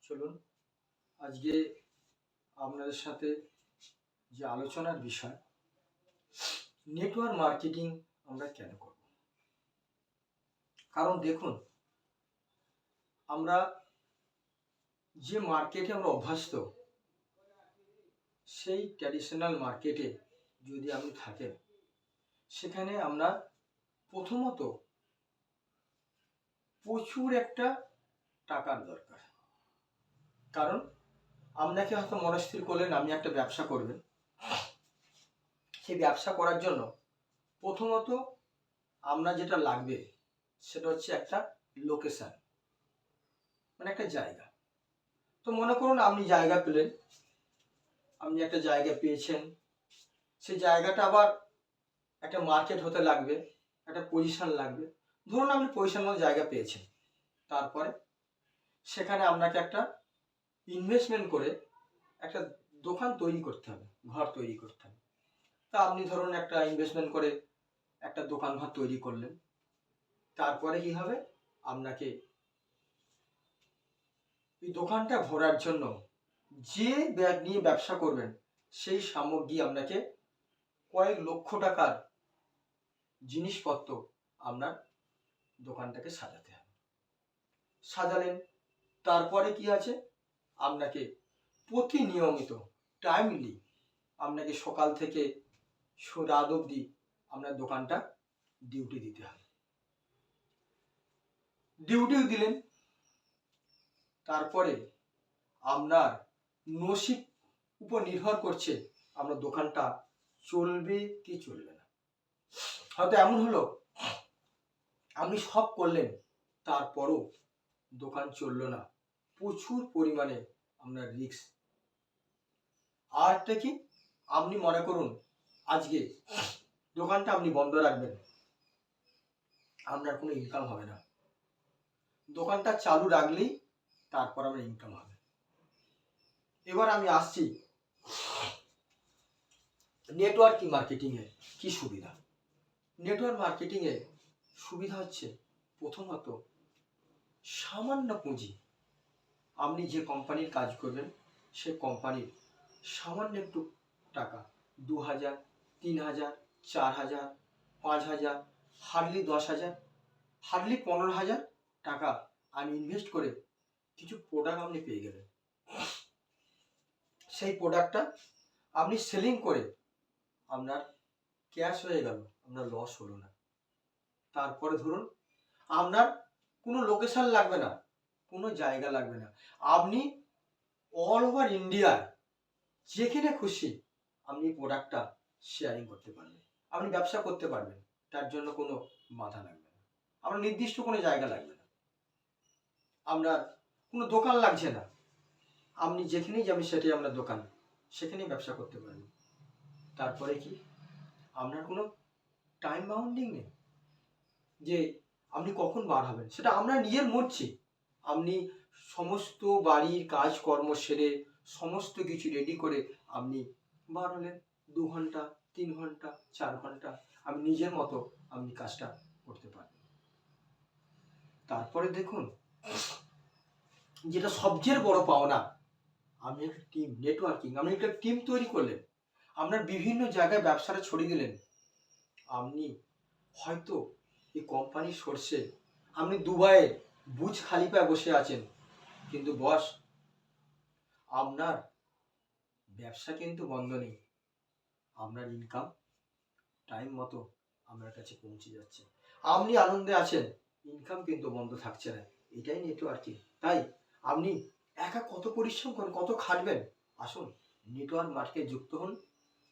চলুন আজকে আপনাদের সাথে যে আলোচনার বিষয়, নেটওয়ার্ক মার্কেটিং আমরা কেন করব। কারণ দেখুন, আমরা যে মার্কেটে আমরা অভ্যস্ত, সেই ট্র্যাডিশনাল মার্কেটে যদি আপনি থাকেন, সেখানে আমরা প্রথমত প্রচুর একটা টাকার দরকার। কারণ আপনাকে হয়তো মনস্থির করলেন আপনি একটা ব্যবসা করবেন। সেই ব্যবসা করার জন্য প্রথমত আপনার যেটা লাগবে সেটা হচ্ছে একটা লোকেশন, মানে একটা জায়গা। তো মনে করুন আপনি জায়গা পেলেন, আপনি একটা জায়গা পেয়েছেন, সেই জায়গাটা আবার একটা মার্কেট হতে লাগবে, একটা পজিশন লাগবে। ধরুন আপনি পজিশন মতো জায়গা পেয়েছেন, তারপরে সেখানে আপনাকে একটা ইনভেস্টমেন্ট করে একটা দোকান তৈরি করতে হবে, ঘর তৈরি করতে হবে। তা আপনি ধরুন একটা ইনভেস্টমেন্ট করে একটা দোকান ঘর তৈরি করলেন। তারপরে কি হবে, আপনাকে এই দোকানটা ভরার জন্য যে ব্যাগ নিয়ে ব্যবসা করবেন সেই সামগ্রী আপনাকে কয়েক লক্ষ টাকার জিনিসপত্র আপনার দোকানটাকে সাজাতে হবে। সাজালেন, তারপরে কি আছে, আপনাকে প্রতিনিয়মিত টাইমলি আপনাকে সকাল থেকে রাত অবধি আপনার দোকানটা ডিউটি দিতে হবে। ডিউটিও দিলেন, তারপরে আপনার নসিব উপর নির্ভর করছে আপনার দোকানটা চলবে কি চলবে না। হয়তো এমন হলো আপনি সব করলেন, তারপরও দোকান চললো না, প্রচুর পরিমাণে আপনার রিস্ক। আর একটা কি, আপনি মনে করুন আজকে দোকানটা আপনি বন্ধ রাখবেন, আপনার কোনো ইনকাম হবে না। দোকানটা চালু রাখলেই তারপর আপনার ইনকাম হবে। এবার আমি আসছি নেটওয়ার্ক মার্কেটিং এ কি সুবিধা। নেটওয়ার্ক মার্কেটিং এ সুবিধা হচ্ছে প্রথমত সামান্য পুঁজি। আপনি যে কোম্পানির কাজ করবেন সে কোম্পানির সামান্য একটু টাকা, 2000, 3000, 4000, 5000, হার্ডলি 10,000, হার্ডলি 15,000 টাকা আপনি ইনভেস্ট করে কিছু প্রোডাক্ট আপনি পেয়ে গেলেন। সেই প্রোডাক্টটা আপনি সেলিং করে আপনার ক্যাশ হয়ে গেল, আপনার লস হলো না। তারপরে ধরুন আপনার কোনো লোকেশন লাগবে না, কোনো জায়গা লাগবে না, আপনি অল ওভার ইন্ডিয়ায় যেখানে খুশি আপনি প্রোডাক্টটা শেয়ারিং করতে পারবেন, আপনি ব্যবসা করতে পারবেন। তার জন্য কোনো বাধা লাগবে না, আপনার নির্দিষ্ট কোনো জায়গা লাগবে না, আপনার কোনো দোকান লাগছে না, আপনি যেখানেই যাবেন সেটাই আপনার দোকান, সেখানেই ব্যবসা করতে পারবেন। তারপরে কি, আপনার কোনো টাইম বাউন্ডিং নেই যে আপনি কখন বার হবেন, সেটা আপনার নিজের মর্জি। আপনি সমস্ত বাড়ির কাজকর্ম সেরে সমস্ত কিছু রেডি করে আপনি বার হলেন, 2 ঘন্টা, 3 ঘন্টা, 4 ঘন্টা আপনি নিজের মতো আপনি কাজটা করতে পারবেন। তারপরে দেখুন, যেটা সবচেয়ে বড় পাওনা, আপনি একটা টিম নেটওয়ার্কিং, আপনি একটা টিম তৈরি করলেন, আপনার বিভিন্ন জায়গায় ব্যবসাটা ছড়িয়ে দিলেন। আপনি হয়তো এই কোম্পানির সোর্সে আপনি দুবাইয়ে বুর্জ খালিফায় বসে আছেন, কিন্তু বস আপনার ব্যবসা কিন্তু বন্ধ নেই, আপনার ইনকাম টাইম মতো আপনার কাছে পৌঁছে যাচ্ছে, আপনি আনন্দে আছেন, ইনকাম কিন্তু বন্ধ থাকছে না। এটাই নেটওয়ার্কিং। তাই আপনি একা কত পরিশ্রম করেন, কত খাটবেন, আসুন নেটওয়ার্ক মার্কেটে যুক্ত হন,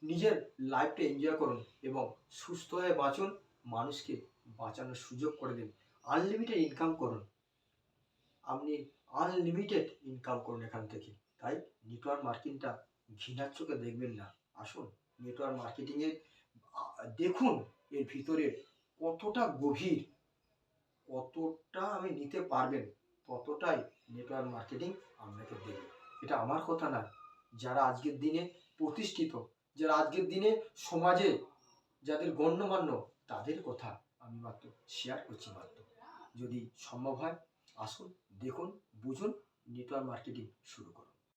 নিজের লাইফটা এনজয় করুন এবং সুস্থ হয়ে বাঁচুন, মানুষকে বাঁচানোর সুযোগ করে দিন, আনলিমিটেড ইনকাম করুন, আপনি আনলিমিটেড ইনকাম করুন এখান থেকে। তাই নেটওয়ার্ক মার্কেটিংটা ঘৃণার চোখে দেখবেন না, আসুন নেটওয়ার্ক মার্কেটিংয়ে দেখুন এর ভিতরে কতটা গভীর, কতটা আমি নিতে পারবেন, ততটাই নেটওয়ার্ক মার্কেটিং আপনাকে দেবে। এটা আমার কথা না, যারা আজকের দিনে প্রতিষ্ঠিত, যারা আজকের দিনে সমাজে যাদের গণ্যমান্য, তাদের কথা আমি মাত্র শেয়ার করছি মাত্র। যদি সম্ভব হয় আসুন, দেখুন, বুঝুন, নেটওয়ার্ক মার্কেটিং শুরু করো।